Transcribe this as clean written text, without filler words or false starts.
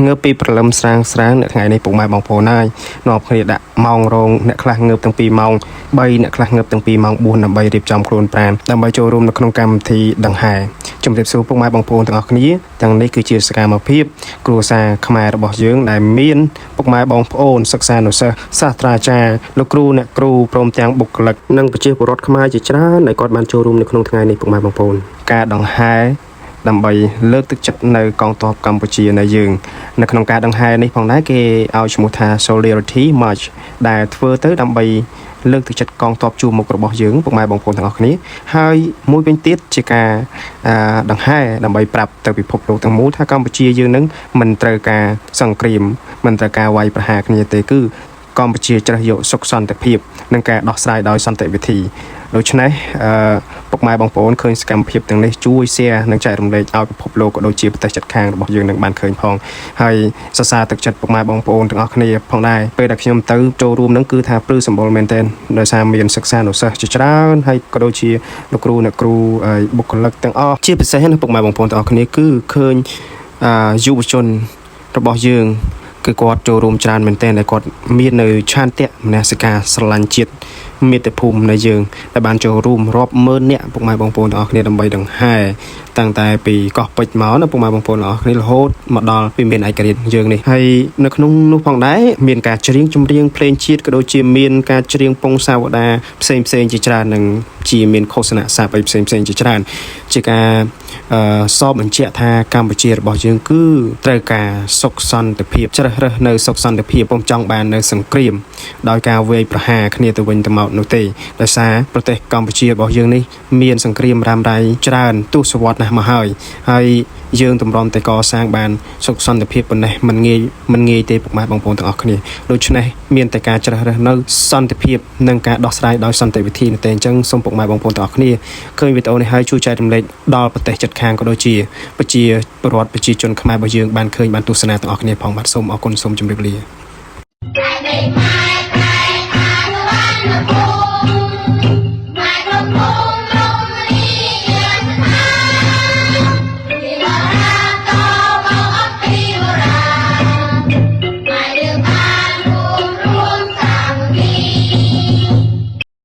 ងើបពីព្រលឹមស្រាងអ្នកថ្ងៃនេះពុកម៉ែបងប្អូនហើយនាំគ្នាដាក់ម៉ោងរងអ្នកខ្លះងើបតាំងពីម៉ោង3អ្នកខ្លះងើបតាំងពីម៉ោង4ដើម្បីរៀបចំខ្លួនប្រាណដើម្បីចូលរួមនៅក្នុងកម្មវិធីដង្ហែជំរាបសួរពុកម៉ែបងប្អូនទាំងអស់គ្នាទាំងនេះគឺជាសកម្មភាពគ្រួសារខ្មែររបស់យើងដែលមានពុកម៉ែបងប្អូនសិក្សានុសិស្សសាស្ត្រាចារ្យលោកគ្រូអ្នកគ្រូព្រមទាំងបុគ្គលិកនិងប្រជាពលរដ្ឋខ្មែរជាច្រើនដែលគាត់បានចូលរួមនៅក្នុងថ្ងៃនេះពុកម៉ែបងប្អូនការដង្ហែដើម្បីលើកទឹកចិត្តនៅកងទ័ពកម្ពុជានៅយើងនៅក្នុងការដង្ហែនេះផងដែរគេឲ្យឈ្មោះថា Solidarity March ដែលធ្វើទៅដើម្បីលើកទឹកចិត្តកងទ័ពជួរមុខរបស់យើងពុកម៉ែបងប្អូនទាំងអស់គ្នាហើយមួយវិញទៀតជាការដង្ហែដើម្បីប្រាប់ទៅពិភពលោកទាំងមូលថាកម្ពុជាយើងនឹងមិនត្រូវការសង្គ្រាមមិនត្រូវការវាយប្រហារគ្នាទេគឺកម្ពុជាជ្រើសយកសុខសន្តិភាពនិងការដោះស្រាយដោយសន្តិវិធីដូច្នេះពុកម៉ែបងប្អូនឃើញសកម្មភាពទាំងនេះជួយ share និងចែករំលែកឲ្យពិភពលោកក៏ដូចជាប្រទេសជិតខាងរបស់យើងនឹងបានឃើញផងហើយសរសើរទឹកចិត្តពុកម៉ែបងប្អូនទាំងអស់គ្នាផងដែរពេលដែលខ្ញុំទៅចូលរួមនឹងគឺថាព្រឺសម្បូរមែនទែនដោយសារមានសិក្សានុសិស្សជាច្រើនហើយក៏ដូចជាលោកគ្រូអ្នកគ្រូបុគ្គលិកទាំងអស់ជាពិសេសណាពុកម៉ែបងប្អូនទាំងអស់គ្នាគឺឃើញយុវជនរបស់យើងគឺគាត់ចូលរួមច្រើនមែនទែនដែលគាត់មាននៅឆន្ទៈមនសិការស្រឡាញ់ជាតិមាតុភូមិនៃយើងដែលបានចូលរួមរាប់ម៉ឺននាក់ពុកម៉ែបងប្អូនទាំងអស់គ្នាដើម្បីដង្ហែតាំងតែពីកោះពេជ្រមកណាពុកម៉ែបងប្អូនទាំងអស់គ្នារហូតមកដល់ពីមានឯករាជ្យយើងនេះហើយនៅក្នុងនោះផងដែរមានការច្រៀងចម្រៀងភ្លេងជាតិក៏ដូចជាមានការច្រៀងពងសាវតាផ្សេងជាច្រើននិងជាមានឃោសនាស័ព្ទផ្សេងជាច្រើនជាការសបបញ្ជាក់ថាកម្ពុជារបស់យើងគឺត្រូវការសុខសន្តិភាពជ្រើសរើសនៅសុខសន្តិភាពពុំចង់បាននៅសង្គ្រាមដោយការវាយប្រហារគ្នាទៅវិញទៅមកនោះទេដោយសារប្រទេសកម្ពុជារបស់យើងនេះមានសង្គ្រាមរ៉ាំរ៉ៃច្រើនទសវត្សរ៍ណាស់មកហើយយើងតម្រាំតែកសាងបានសុខសន្តិភាពប៉ុណ្ណេះមិនងាយទេពុកម៉ែបងប្អូនទាំងអស់គ្នាដូច្នេះមានតែការជ្រើសរើសនៅសន្តិភាពនិងការដោះស្រាយដោយសន្តិវិធីនោះទេអញ្ចឹងសូមពុកម៉ែបងប្អូនទាំងអស់គ្នាឃើញវីដេអូនេះហើយជួយចែករំលែកដល់ប្រទេសជិតខាងក៏ដូចជាប្រជាពលរដ្ឋប្រជាជនខ្មែររបស់យើងបានឃើញបានទស្សនាទាំងអស់គ្នាផងបាទសូមអរគុណសូមជម្រាបលា